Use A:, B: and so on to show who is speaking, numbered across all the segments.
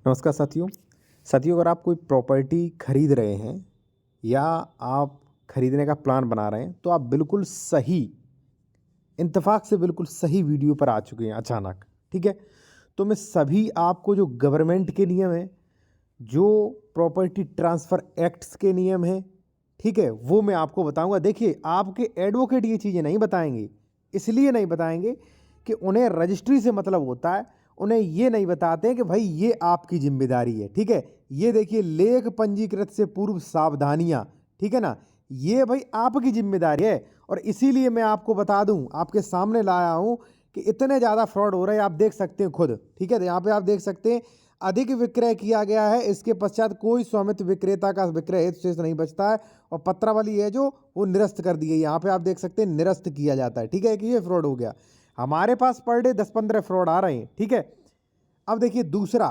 A: नमस्कार साथियों अगर आप कोई प्रॉपर्टी खरीद रहे हैं या आप खरीदने का प्लान बना रहे हैं तो आप बिल्कुल सही इत्तेफाक से बिल्कुल सही वीडियो पर आ चुके हैं अचानक। ठीक है, तो मैं सभी आपको जो गवर्नमेंट के नियम हैं, जो प्रॉपर्टी ट्रांसफ़र एक्ट्स के नियम हैं, ठीक है, वो मैं आपको बताऊंगा। देखिए, आपके एडवोकेट ये चीज़ें नहीं बताएंगे, इसलिए नहीं बताएंगे कि उन्हें रजिस्ट्री से मतलब होता है। उन्हें ये नहीं बताते हैं कि भाई ये आपकी जिम्मेदारी है। ठीक है, ये देखिए लेख पंजीकृत से पूर्व सावधानियां, ठीक है ना, ये भाई आपकी जिम्मेदारी है। और इसीलिए मैं आपको बता दूं, आपके सामने लाया हूं कि इतने ज़्यादा फ्रॉड हो रहे हैं, आप देख सकते हैं खुद। ठीक है, तो यहाँ पे आप देख सकते हैं अधिक विक्रय किया गया है, इसके पश्चात कोई स्वामित्व विक्रेता का विक्रय हेतु शेष नहीं बचता है और पत्रावली है जो वो निरस्त कर दी गई। यहाँ पे आप देख सकते हैं निरस्त किया जाता है। ठीक है, कि ये फ्रॉड हो गया। हमारे पास पर डे 10-15 फ्रॉड आ रहे हैं। ठीक है, अब देखिए दूसरा,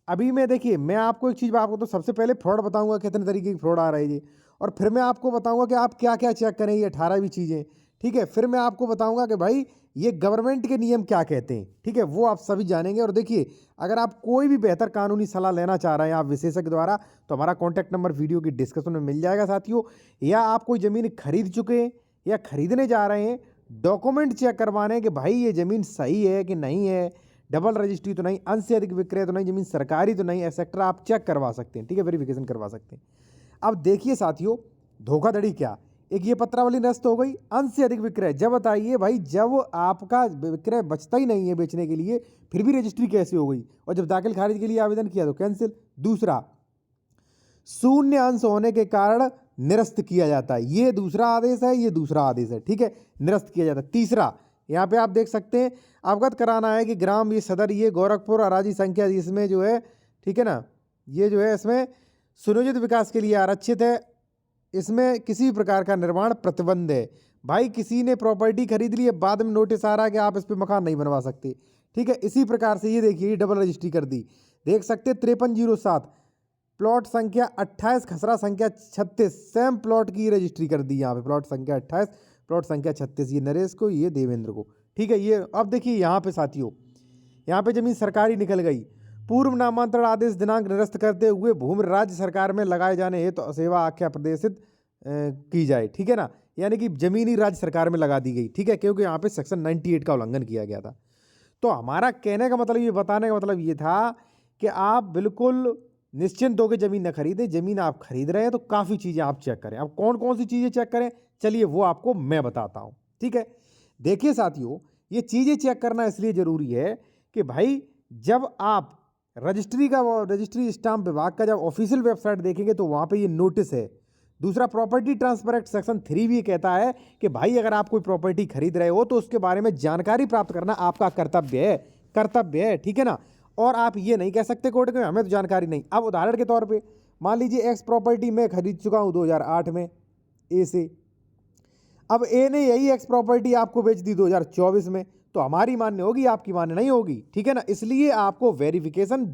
A: अभी मैं देखिए मैं आपको एक चीज़ आपको तो सबसे पहले फ्रॉड बताऊंगा कितने तरीके की फ्रॉड आ रही है, और फिर मैं आपको बताऊंगा कि आप क्या क्या चेक करें, ये 18 भी चीज़ें। ठीक है, फिर मैं आपको बताऊंगा कि भाई ये गवर्नमेंट के नियम क्या कहते हैं। ठीक है, वो आप सभी जानेंगे। और देखिए, अगर आप कोई भी बेहतर कानूनी सलाह लेना चाह रहे हैं आप विशेषज्ञ द्वारा, तो हमारा कॉन्टैक्ट नंबर वीडियो की डिस्क्रिप्शन में मिल जाएगा साथियों। या आप कोई ज़मीन खरीद चुके हैं या खरीदने जा रहे हैं, डॉक्यूमेंट चेक करवाने कि भाई ये ज़मीन सही है कि नहीं है, डबल रजिस्ट्री तो नहीं, अंश से अधिक विक्रय तो नहीं, जमीन सरकारी तो नहीं, एक्सेट्रा आप चेक करवा सकते हैं। ठीक है, वेरिफिकेशन करवा सकते हैं। अब देखिए साथियों, धोखाधड़ी क्या, एक ये पत्रावली नष्ट हो गई, अंश से अधिक विक्रय। जब बताइए भाई, जब आपका विक्रय बचता ही नहीं है बेचने के लिए, फिर भी रजिस्ट्री कैसे हो गई? और जब दाखिल खारिज के लिए आवेदन किया तो कैंसिल। दूसरा, शून्य अंश होने के कारण निरस्त किया जाता है, ये दूसरा आदेश है, ये दूसरा आदेश है। ठीक है, निरस्त किया जाता है। तीसरा, यहाँ पे आप देख सकते हैं, अवगत कराना है कि ग्राम ये सदर ये गोरखपुर अराजी संख्या इसमें जो है, ठीक है ना, ये जो है इसमें सुनियोजित विकास के लिए आरक्षित है, इसमें किसी प्रकार का निर्माण प्रतिबंध है। भाई किसी ने प्रॉपर्टी खरीद ली है, बाद में नोटिस आ रहा है कि आप इस पर मकान नहीं बनवा सकते। ठीक है, इसी प्रकार से ये देखिए ये डबल रजिस्ट्री कर दी। देख सकते 5307 प्लॉट संख्या 28 खसरा संख्या 36, सेम प्लॉट की रजिस्ट्री कर दी यहाँ पे, प्लॉट संख्या 28 प्लॉट संख्या 36, ये नरेश को, ये देवेंद्र को। ठीक है, ये अब देखिए यहाँ पे साथियों, यहाँ पे जमीन सरकारी निकल गई। पूर्व नामांतरण आदेश दिनांक निरस्त करते हुए भूमि राज्य सरकार में लगाए जाने हेतु तो सेवा आख्या प्रदर्शित की जाए। ठीक है ना, यानी कि जमीन ही राज्य सरकार में लगा दी गई। ठीक है, क्योंकि यहाँ पे सेक्शन 98 का उल्लंघन किया गया था। तो हमारा कहने का मतलब, ये बताने का मतलब ये था कि आप बिल्कुल निश्चिंत होकर ज़मीन न खरीदें। ज़मीन आप खरीद रहे हैं तो काफ़ी चीज़ें आप चेक करें। अब कौन कौन सी चीज़ें चेक करें, चलिए वो आपको मैं बताता हूँ। ठीक है, देखिए साथियों, ये चीज़ें चेक करना इसलिए ज़रूरी है कि भाई जब आप रजिस्ट्री स्टाम्प विभाग का जब ऑफिशियल वेबसाइट देखेंगे तो वहाँ पे ये नोटिस है। दूसरा, प्रॉपर्टी ट्रांसफर एक्ट सेक्शन 3 भी कहता है कि भाई अगर आप कोई प्रॉपर्टी खरीद रहे हो तो उसके बारे में जानकारी प्राप्त करना आपका कर्तव्य है। ठीक है ना, और आप ये नहीं कह सकते कोर्ट में हमें तो जानकारी नहीं। अब उदाहरण के तौर पे मान लीजिए एक्स प्रॉपर्टी मैं खरीद चुका हूँ 2008 में ए से, अब ए ने यही एक्स प्रॉपर्टी आपको बेच दी 2024 में, तो हमारी मान्य होगी, आपकी मान्य नहीं होगी। ठीक है ना, इसलिए आपको वेरिफिकेशन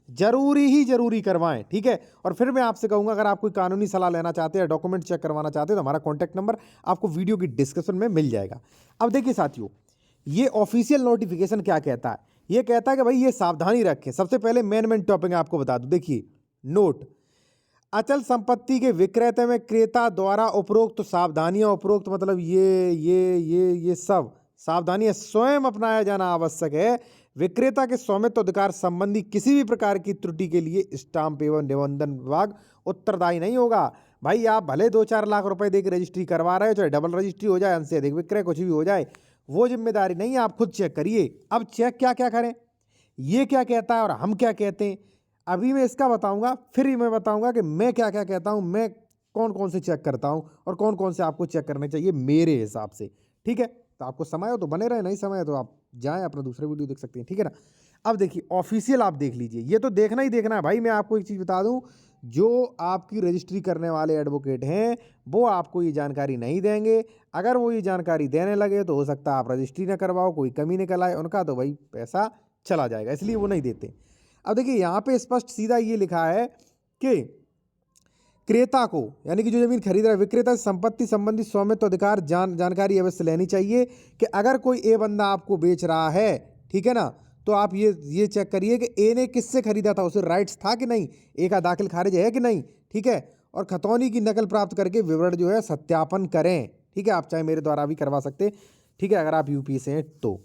A: जरूरी करवाएं। ठीक है, और फिर मैं आपसे कहूंगा अगर आप कोई कानूनी सलाह लेना चाहते हैं, डॉक्यूमेंट चेक करवाना चाहते हैं, तो हमारा कॉन्टैक्ट नंबर आपको वीडियो की डिस्क्रिप्शन में मिल जाएगा। अब देखिए साथियों, ये ऑफिशियल नोटिफिकेशन क्या कहता है, ये कहता है कि भाई ये सावधानी रखें। सबसे पहले मेन टॉपिक आपको बता दूं, देखिए नोट, अचल संपत्ति के विक्रेता में क्रेता द्वारा उपरोक्त सावधानियां, उपरोक्त मतलब ये सब सावधानियां स्वयं अपनाया जाना आवश्यक है। विक्रेता के स्वामित्व अधिकार संबंधी किसी भी प्रकार की त्रुटि के लिए स्टाम्प एवं निबंधन विभाग उत्तरदायी नहीं होगा। भाई आप भले 2-4 लाख रुपए देकर रजिस्ट्री करवा रहे हो, चाहे डबल रजिस्ट्री हो जाए, अंश से अधिक विक्रय कुछ भी हो जाए, वो जिम्मेदारी नहीं है, आप खुद चेक करिए। अब चेक क्या क्या करें, ये क्या कहता है और हम क्या कहते हैं, अभी मैं इसका बताऊंगा, फिर ही मैं बताऊंगा कि मैं क्या क्या कहता हूं, मैं कौन कौन से चेक करता हूं और कौन कौन से आपको चेक करने चाहिए मेरे हिसाब से। ठीक है, तो आपको समय हो तो बने रहे, नहीं समय हो तो आप जाएं अपना दूसरा वीडियो देख सकते हैं। ठीक है ना, अब देखिए ऑफिशियल आप देख लीजिए, ये तो देखना ही देखना है भाई। मैं आपको एक चीज़ बता दूं, जो आपकी रजिस्ट्री करने वाले एडवोकेट हैं वो आपको ये जानकारी नहीं देंगे। अगर वो ये जानकारी देने लगे तो हो सकता है आप रजिस्ट्री ना करवाओ, कोई कमी निकल आए उनका, तो भाई पैसा चला जाएगा, इसलिए वो नहीं देते। अब देखिए यहाँ पे स्पष्ट सीधा ये लिखा है कि क्रेता को, यानी कि जो जमीन खरीद रहा है, विक्रेता से संपत्ति संबंधी स्वामित्व अधिकार जानकारी अवश्य लेनी चाहिए कि अगर कोई ए बंदा आपको बेच रहा है, ठीक है ना, तो आप ये चेक करिए कि ए ने किससे खरीदा था, उसे राइट्स था कि नहीं, ए का दाखिल खारिज है कि नहीं, ठीक है। और खतौनी की नकल प्राप्त करके विवरण जो है सत्यापन करें, ठीक है। आप चाहे मेरे द्वारा भी करवा सकते, ठीक है, अगर आप यूपी से हैं तो,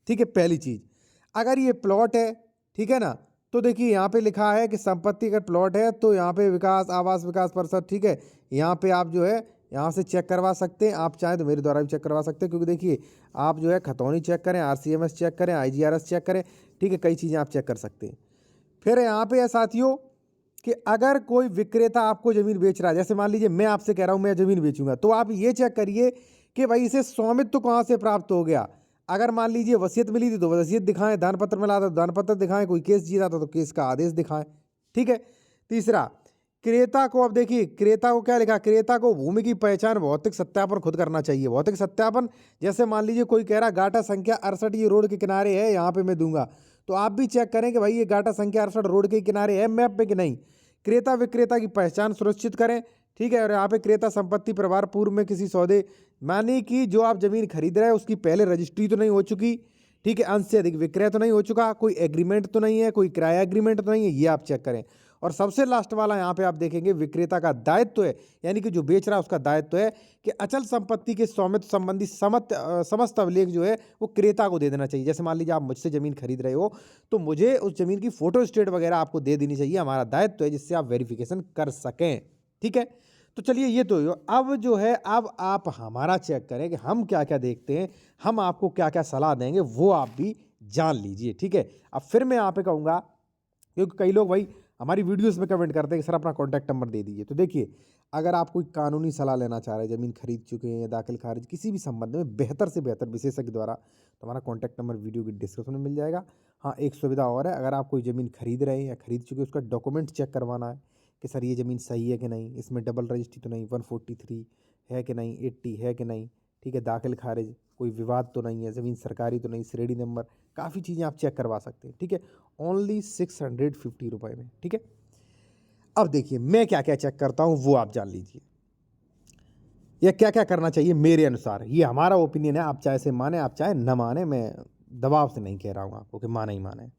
A: ठीक है। पहली चीज़, अगर ये प्लॉट है, ठीक है ना, तो देखिए यहाँ पे लिखा है कि संपत्ति अगर प्लॉट है तो यहाँ पे विकास आवास विकास परिषद, ठीक है, यहाँ पे आप जो है यहाँ से चेक करवा सकते हैं। आप चाहें तो मेरे द्वारा भी चेक करवा सकते हैं, क्योंकि देखिए आप जो है खतौनी चेक करें, आरसीएमएस चेक करें, आईजीआरएस चेक करें, ठीक है, कई चीज़ें आप चेक कर सकते हैं। फिर यहाँ पे है साथियों कि अगर कोई विक्रेता आपको ज़मीन बेच रहा है, जैसे मान लीजिए मैं आपसे कह रहा हूँ मैं ज़मीन बेचूंगा, तो आप ये चेक करिए कि भाई इसे स्वामित्व कहाँ से प्राप्त हो गया। अगर मान लीजिए वसीयत मिली थी तो वसीयत दिखाएं, दान पत्र मिला था तो दान पत्र दिखाएं, कोई केस जीता था तो केस का आदेश दिखाएं, ठीक है। तीसरा, क्रेता को, अब देखिए क्रेता को क्या लिखा, क्रेता को भूमि की पहचान भौतिक सत्यापन खुद करना चाहिए। भौतिक सत्यापन, जैसे मान लीजिए कोई कह रहा गाटा संख्या 68 ये रोड के किनारे है, यहाँ पे मैं दूंगा, तो आप भी चेक करें कि भाई ये गाटा संख्या 68 रोड के किनारे है मैप पे कि नहीं। क्रेता विक्रेता की पहचान सुनिश्चित करें, ठीक है। और यहाँ पे क्रेता संपत्ति प्रभार पूर्व में किसी सौदे, माने कि जो आप जमीन खरीद रहे हैं उसकी पहले रजिस्ट्री तो नहीं हो चुकी, ठीक है, अंश से अधिक विक्रय तो नहीं हो चुका, कोई एग्रीमेंट तो नहीं है, कोई किराया एग्रीमेंट तो नहीं है, ये आप चेक करें। और सबसे लास्ट वाला यहाँ पे आप देखेंगे विक्रेता का दायित्व है, यानी कि जो बेच रहा है उसका दायित्व है कि अचल संपत्ति के स्वामित्व संबंधी समस्त अभिलेख जो है वो क्रेता को दे देना चाहिए। जैसे मान लीजिए आप मुझसे ज़मीन खरीद रहे हो तो मुझे उस ज़मीन की फोटो स्टेट वगैरह आपको दे देनी चाहिए, हमारा दायित्व है, जिससे आप वेरिफिकेशन कर सकें, ठीक है। तो चलिए ये तो अब जो है अब आप हमारा चेक करें कि हम क्या क्या देखते हैं, हम आपको क्या क्या सलाह देंगे वो आप भी जान लीजिए, ठीक है। अब फिर मैं यहाँ पे कहूँगा, क्योंकि कई लोग भाई हमारी वीडियोस में कमेंट करते हैं कि सर अपना कॉन्टैक्ट नंबर दे दीजिए। तो देखिए, अगर आप कोई कानूनी सलाह लेना चाह रहे हैं, ज़मीन खरीद चुके हैं या दाखिल खारिज किसी भी संबंध में बेहतर से बेहतर विशेषज्ञ द्वारा, तो हमारा कॉन्टैक्ट नंबर वीडियो की डिस्क्रिप्शन में मिल जाएगा। हाँ, एक सुविधा और है, अगर आप कोई ज़मीन खरीद रहे हैं या खरीद चुके हैं उसका डॉक्यूमेंट चेक करवाना है कि सर ये ज़मीन सही है कि नहीं, इसमें डबल रजिस्ट्री तो नहीं, 143 है कि नहीं, 80 है कि नहीं, ठीक है, दाखिल खारिज कोई विवाद तो नहीं है, ज़मीन सरकारी तो नहीं, श्रेणी नंबर, काफ़ी चीज़ें आप चेक करवा सकते हैं, ठीक है, ओनली 650 रुपये में, ठीक है। अब देखिए मैं क्या क्या चेक करता हूँ वो आप जान लीजिए, या क्या क्या करना चाहिए मेरे अनुसार। ये हमारा ओपिनियन है, आप चाहे से माने आप चाहे न माने, मैं दबाव से नहीं कह रहा हूँ आपको कि माने ही माने।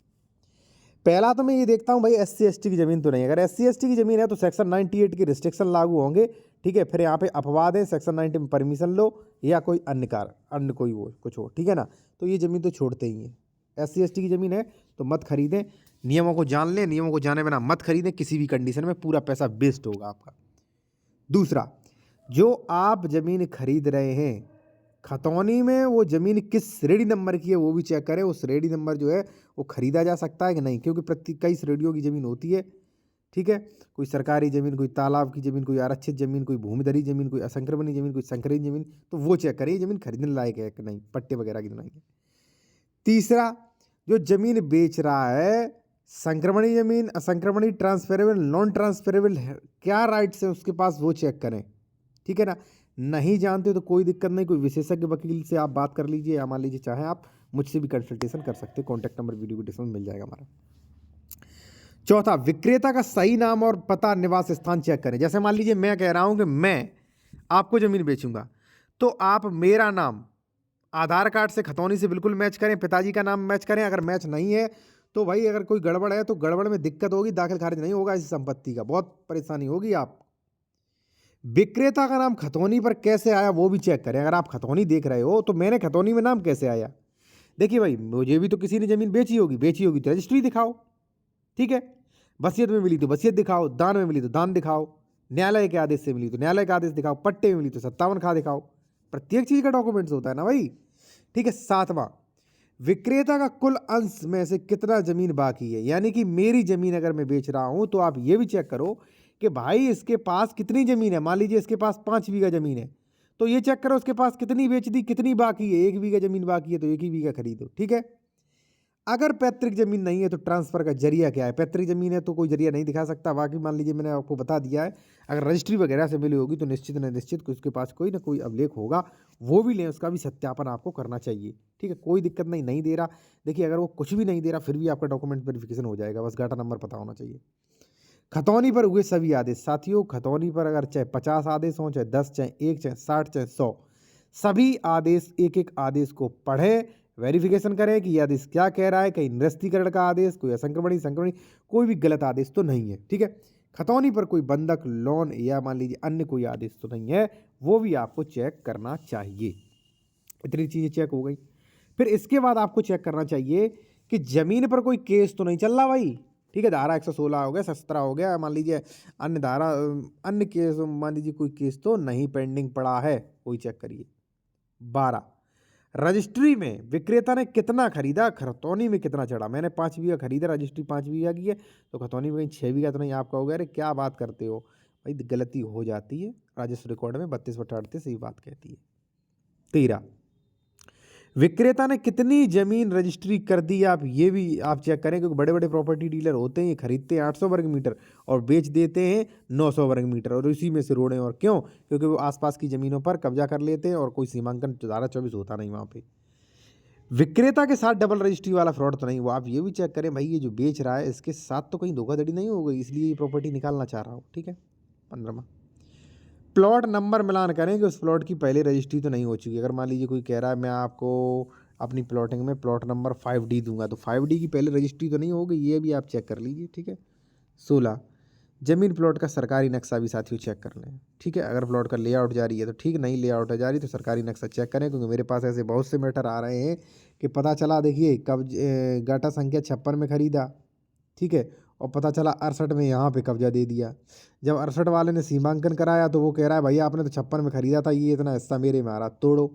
A: पहला तो मैं ये देखता हूँ भाई SC ST की ज़मीन तो नहीं, अगर SC ST की ज़मीन है तो सेक्शन 98 की रिस्ट्रिक्शन लागू होंगे, ठीक है। फिर यहाँ पे अपवाद है, सेक्शन 90 में परमिशन लो या कोई अन्य कोई वो कुछ हो, ठीक है ना, तो ये ज़मीन तो छोड़ते ही हैं। SC ST की ज़मीन है तो मत खरीदें, नियमों को जान लें, नियमों को जाने बिना मत खरीदें किसी भी कंडीशन में, पूरा पैसा वेस्ट होगा आपका। दूसरा, जो आप ज़मीन खरीद रहे हैं खतौनी में, वो ज़मीन किस श्रेणी नंबर की है वो भी चेक करें, वो श्रेणी नंबर जो है वो खरीदा जा सकता है कि नहीं, क्योंकि कई श्रेणियों की ज़मीन होती है, ठीक है। कोई सरकारी ज़मीन, कोई तालाब की ज़मीन, कोई आरक्षित ज़मीन, कोई भूमिधरी ज़मीन, कोई असंक्रमणी ज़मीन, कोई संकरित ज़मीन, तो वो चेक करिए ज़मीन खरीदने लायक है कि नहीं, पट्टे वगैरह की तो नहीं है। तीसरा, जो ज़मीन बेच रहा है संक्रमणी ज़मीन, असंक्रमणी, ट्रांसफरेबल, नॉन ट्रांसफरेबल है, क्या राइट्स है उसके पास वो चेक करें, ठीक है ना। नहीं जानते तो कोई दिक्कत नहीं, कोई विशेषज्ञ वकील से आप बात कर लीजिए, या मान लीजिए चाहे आप मुझसे भी कंसल्टेशन कर सकते हैं, कॉन्टैक्ट नंबर वीडियो को डिस्क्रिप्शन में मिल जाएगा हमारा। चौथा, विक्रेता का सही नाम और पता, निवास स्थान चेक करें। जैसे मान लीजिए मैं कह रहा हूं कि मैं आपको ज़मीन बेचूंगा, तो आप मेरा नाम आधार कार्ड से खतौनी से बिल्कुल मैच करें, पिताजी का नाम मैच करें, अगर मैच नहीं है तो भाई अगर कोई गड़बड़ है तो गड़बड़ में दिक्कत होगी, दाखिल खारिज नहीं होगा इस संपत्ति का, बहुत परेशानी होगी आप। विक्रेता का नाम खतौनी पर कैसे आया वो भी चेक करें, अगर आप खतौनी देख रहे हो तो मैंने खतौनी में नाम कैसे आया। देखिए भाई, मुझे भी तो किसी ने ज़मीन बेची होगी तो रजिस्ट्री दिखाओ, ठीक है, वसीयत में मिली तो वसीयत दिखाओ, दान में मिली तो दान दिखाओ, न्यायालय के आदेश से मिली तो न्यायालय का आदेश दिखाओ, पट्टे में मिली तो 57 खा दिखाओ, प्रत्येक चीज़ का डॉक्यूमेंट्स होता है ना भाई, ठीक है। सातवां, विक्रेता का कुल अंश में से कितना ज़मीन बाकी है, यानी कि मेरी ज़मीन अगर मैं बेच रहा हूं तो आप ये भी चेक करो कि भाई इसके पास कितनी ज़मीन है। मान लीजिए इसके पास 5 बीघा ज़मीन है, तो ये चेक करो उसके पास कितनी बेच दी, कितनी बाकी है। 1 बीघा ज़मीन बाकी है तो 1 ही बीघा खरीदो, ठीक है। अगर पैतृक ज़मीन नहीं है तो ट्रांसफ़र का जरिया क्या है, पैतृक ज़मीन है तो कोई जरिया नहीं दिखा सकता। बाकी मान लीजिए मैंने आपको बता दिया है, अगर रजिस्ट्री वगैरह से मिली होगी तो निश्चित न निश्चित उसके पास कोई ना कोई अभिलेख होगा, वो भी लें, उसका भी सत्यापन आपको करना चाहिए, ठीक है। कोई दिक्कत नहीं दे रहा, देखिए अगर वो कुछ भी नहीं दे रहा फिर भी आपका डॉक्यूमेंट वेरिफिकेशन हो जाएगा, बस गाटा नंबर पता होना चाहिए। खतौनी पर हुए सभी आदेश, साथियों खतौनी पर अगर चाहे 50 आदेश हों, चाहे 10, चाहे 1, चाहे 60, चाहे 100, सभी आदेश, एक एक आदेश को पढ़ें, वेरिफिकेशन करें कि ये आदेश क्या कह रहा है, कहीं निरस्तीकरण का आदेश, कोई असंक्रमणी संक्रमणी कोई भी गलत आदेश तो नहीं है। ठीक है, खतौनी पर कोई बंधक, लोन या मान लीजिए अन्य कोई आदेश तो नहीं है, वो भी आपको चेक करना चाहिए। इतनी चीज़ें चेक हो गई। फिर इसके बाद आपको चेक करना चाहिए कि ज़मीन पर कोई केस तो नहीं चल रहा भाई। ठीक है, धारा 116 हो गया, 17 हो गया, मान लीजिए अन्य धारा अन्य केस, मान लीजिए कोई केस तो नहीं पेंडिंग पड़ा है, कोई चेक करिए। 12, रजिस्ट्री में विक्रेता ने कितना खरीदा, खतौनी में कितना चढ़ा। मैंने 5 बीघा खरीदा, रजिस्ट्री 5 बीघा की है, तो खतौनी में कहीं 6 बीघा तो नहीं आपका हो गया। अरे क्या बात करते हो भाई, गलती हो जाती है। राजस्व रिकॉर्ड में 32/38 यही बात कहती है। 13, विक्रेता ने कितनी जमीन रजिस्ट्री कर दी, आप ये भी आप चेक करें, क्योंकि बड़े बड़े प्रॉपर्टी डीलर होते हैं, ये खरीदते हैं 800 वर्ग मीटर और बेच देते हैं 900 वर्ग मीटर, और इसी में से रोड़ें। और क्यों? क्योंकि वो आसपास की ज़मीनों पर कब्जा कर लेते हैं और कोई सीमांकन धारा 24 होता नहीं वहाँ पे। विक्रेता के साथ डबल रजिस्ट्री वाला फ्रॉड तो नहीं हुआ। आप ये भी चेक करें भाई, ये जो बेच रहा है इसके साथ तो कहीं धोखाधड़ी नहीं हो गई, इसलिए ये प्रॉपर्टी निकालना चाह रहा हो। ठीक है। 15वां, प्लॉट नंबर मिलान करें कि उस प्लॉट की पहले रजिस्ट्री तो नहीं हो चुकी। अगर मान लीजिए कोई कह रहा है मैं आपको अपनी प्लॉटिंग में प्लॉट नंबर 5D दूंगा, तो 5D की पहले रजिस्ट्री तो नहीं हो गई, ये भी आप चेक कर लीजिए। ठीक है। 16, जमीन प्लॉट का सरकारी नक्शा भी साथियों चेक कर लें। ठीक है, अगर प्लॉट का लेआउट जारी है तो ठीक, नहीं लेआउट है जारी तो सरकारी नक्शा चेक करें, क्योंकि मेरे पास ऐसे बहुत से मैटर आ रहे हैं कि पता चला, देखिए कब गाटा संख्या 56 में खरीदा, ठीक है, और पता चला 68 में यहाँ पे कब्जा दे दिया। जब 68 वाले ने सीमांकन कराया तो वो कह रहा है भैया आपने तो 56 में खरीदा था, ये इतना हिस्सा मेरे में आ रहा, तोड़ो।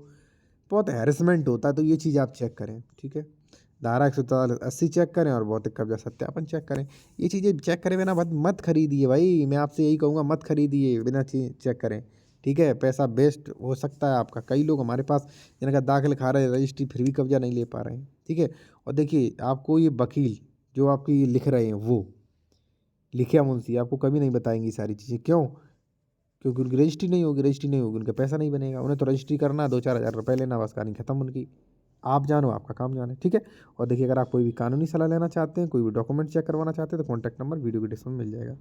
A: बहुत हैरेसमेंट होता है, तो ये चीज़ आप चेक करें। ठीक है, धारा 180 चेक करें और भौतिक कब्जा सत्यापन चेक करें। ये चीज़ें चेक करें बिना मत खरीदिए भाई, मैं आपसे यही कहूँगा, मत खरीदिए बिना चेक करें। ठीक है, पैसा वेस्ट हो सकता है आपका। कई लोग हमारे पास जिनका दाखिल खा रहे हैं रजिस्ट्री, फिर भी कब्जा नहीं ले पा रहे हैं। ठीक है, और देखिए आपको ये वकील जो आपकी लिख रहे हैं, वो लिखिया मुंशी आपको कभी नहीं बताएंगी सारी चीज़ें। क्यों? क्योंकि उनकी रजिस्ट्री नहीं होगी, रजिस्ट्री नहीं होगी उनका पैसा नहीं बनेगा। उन्हें तो रजिस्ट्री करना है, 2-4 हज़ार रुपये लेना, बस कहानी खत्म उनकी। आप जानो आपका काम जाने। ठीक है, और देखिए अगर आप कोई भी कानूनी सलाह लेना चाहते हैं, कोई भी डॉक्यूमेंट चेक करवाना चाहते हैं, तो कॉन्टैक्ट नंबर वीडियो के डिस्क्रिप्शन में मिल जाएगा।